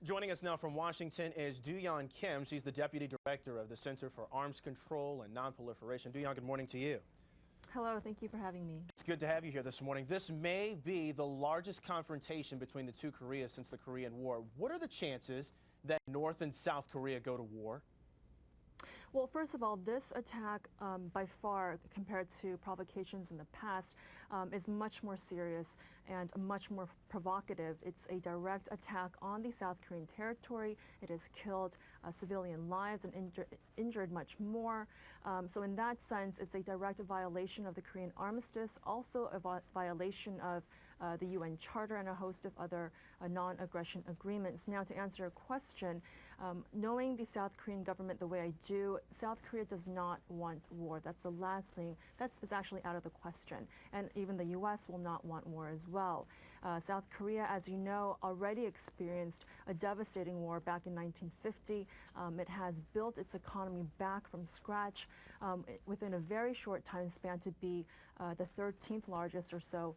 Joining us now from Washington is Duyeon Kim. She's the Deputy Director of the Center for Arms Control and Non-Proliferation. Duyeon, good morning to you. Hello, thank you for having me. It's good to have you here this morning. This may be the largest confrontation between the two Koreas since the Korean War. What are the chances that North and South Korea go to war? Well, first of all, this attack, by far, compared to provocations in the past, is much more serious and much more provocative. It's a direct attack on the South Korean territory. It has killed civilian lives and injured much more. So in that sense, it's a direct violation of the Korean armistice, also a violation of the UN Charter and a host of other non-aggression agreements. Now, to answer your question, knowing the South Korean government the way I do, South Korea does not want war. That's the last thing. That is actually out of the question. And even the U.S. will not want war as well. South Korea, as you know, already experienced a devastating war back in 1950. It has built its economy back from scratch within a very short time span to be the 13th largest or so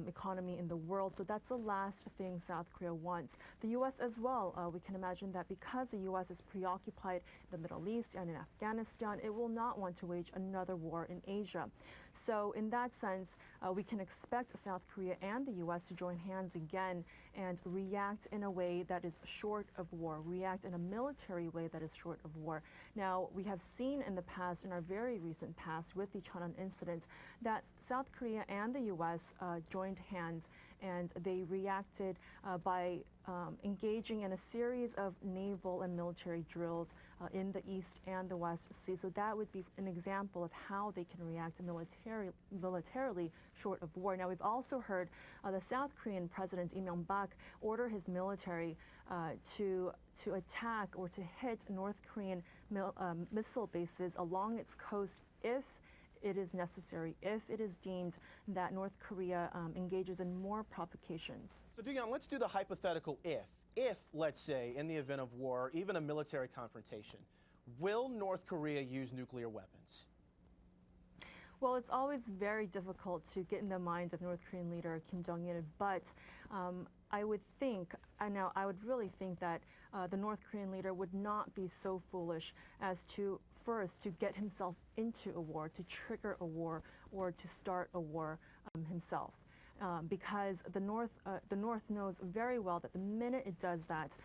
economy in the world. So that's the last thing South Korea wants. The U.S. as well. We can imagine that because the U.S. is preoccupied in the Middle East and in Afghanistan, it will not want to wage another war in Asia. So in that sense, we can expect South Korea and the U.S. to join hands again and react in a way that is short of war, react in a military way that is short of war. Now, we have seen in the past, in our very recent past, with the Cheonan incident, that South Korea and the U.S. Joined hands and they reacted by engaging in a series of naval and military drills in the East and the West Sea. So that would be an example of how they can react militarily short of war. Now, we've also heard the South Korean President Lee Myung-bak order his military to attack or to hit North Korean missile bases along its coast if it is necessary, if it is deemed that North Korea engages in more provocations. So, Duyeon, let's do the hypothetical if. If, let's say, in the event of war, or even a military confrontation, will North Korea use nuclear weapons? Well, it's always very difficult to get in the mind of North Korean leader Kim Jong-il, but I would really think that the North Korean leader would not be so foolish as to first to get himself into a war, to trigger a war, or to start a war himself. Because the North knows very well that the minute it does that,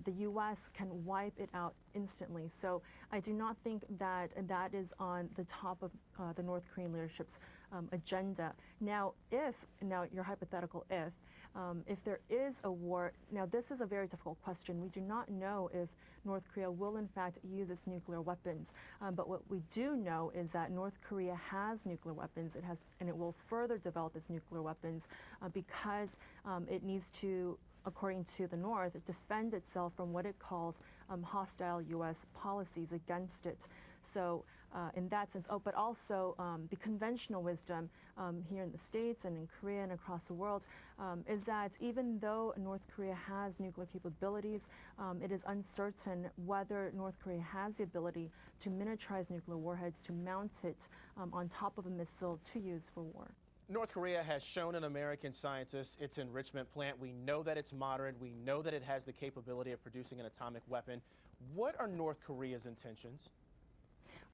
the U.S. can wipe it out instantly. So I do not think that that is on the top of the North Korean leadership's agenda. Now, your hypothetical if there is a war, now this is a very difficult question. We do not know if North Korea will in fact use its nuclear weapons. But what we do know is that North Korea has nuclear weapons. It has, and it will further develop its nuclear weapons because it needs to, according to the North, defend itself from what it calls hostile U.S. policies against it. So in that sense, but also the conventional wisdom here in the States and in Korea and across the world is that even though North Korea has nuclear capabilities, it is uncertain whether North Korea has the ability to miniaturize nuclear warheads, to mount it on top of a missile to use for war. North Korea has shown an American scientist its enrichment plant. We know that it's modern. We know that it has the capability of producing an atomic weapon. What are North Korea's intentions?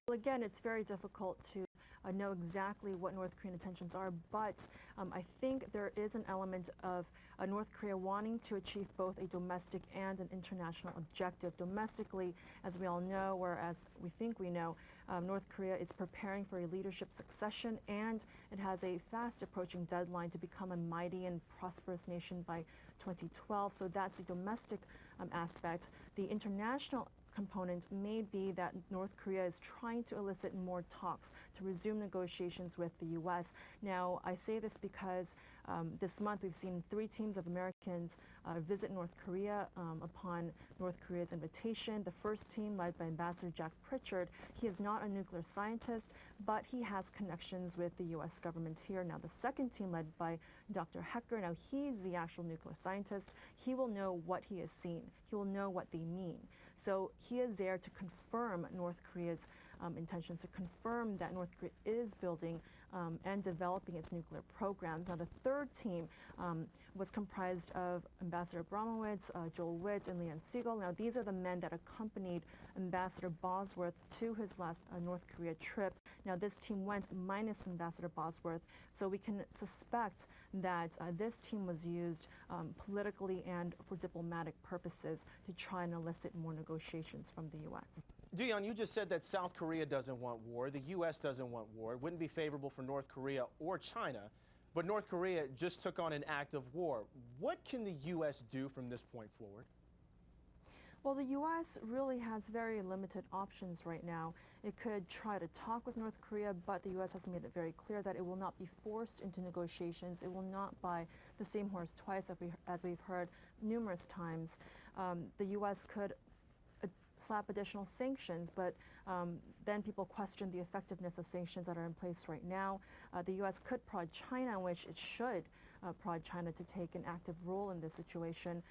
Well, again, it's very difficult to know exactly what North Korean intentions are, but I think there is an element of North Korea wanting to achieve both a domestic and an international objective. Domestically, as we all know, or as we think we know, North Korea is preparing for a leadership succession, and it has a fast approaching deadline to become a mighty and prosperous nation by 2012. So that's the domestic aspect. The international component may be that North Korea is trying to elicit more talks to resume negotiations with the U.S. Now, I say this because this month we've seen 3 teams of Americans visit North Korea upon North Korea's invitation. The first team, led by Ambassador Jack Pritchard, he is not a nuclear scientist, but he has connections with the U.S. government here. Now, the second team, led by Dr. Hecker, now he's the actual nuclear scientist. He will know what he has seen. He will know what they mean. So he is there to confirm North Korea's intentions, to confirm that North Korea is building and developing its nuclear programs. Now, the third team was comprised of Ambassador Abramowitz, Joel Witt, and Leon Siegel. Now, these are the men that accompanied Ambassador Bosworth to his last North Korea trip. Now, this team went minus Ambassador Bosworth, so we can suspect that this team was used politically and for diplomatic purposes to try and elicit more negotiations from the U.S. Duyeon, you just said that South Korea doesn't want war, the U.S. doesn't want war. It wouldn't be favorable for North Korea or China, but North Korea just took on an act of war. What can the U.S. do from this point forward? Well, the U.S. really has very limited options right now. It could try to talk with North Korea, but the U.S. has made it very clear that it will not be forced into negotiations. It will not buy the same horse twice, as we've heard numerous times. The U.S. could slap additional sanctions, but then people question the effectiveness of sanctions that are in place right now. The U.S. could prod China, which it should prod China to take an active role in this situation.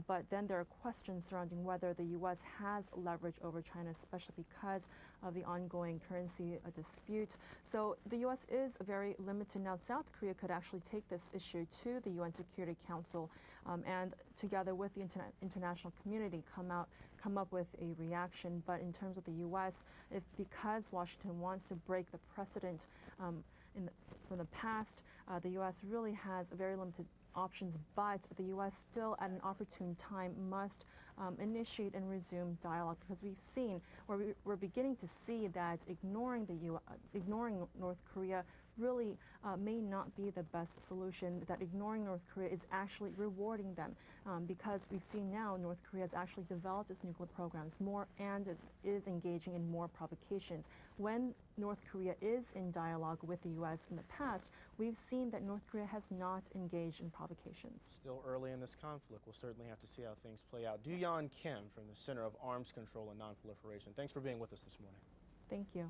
But then there are questions surrounding whether the U.S. has leverage over China, especially because of the ongoing currency dispute. So the U.S. is very limited now. South Korea could actually take this issue to the UN Security Council and together with the international community come up with a reaction. But in terms of the U.S., because Washington wants to break the precedent from the past, the U.S. really has very limited options, but the U.S. still at an opportune time must initiate and resume dialogue, because we've seen, or we're beginning to see that ignoring North Korea really may not be the best solution, that ignoring North Korea is actually rewarding them, because we've seen now North Korea has actually developed its nuclear programs more and is engaging in more provocations. When North Korea is in dialogue with the U.S. in the past, we've seen that North Korea has not engaged in provocations. Still early in this conflict. We'll certainly have to see how things play out. Duyeon Kim from the Center of Arms Control and Non-Proliferation. Thanks for being with us this morning. Thank you.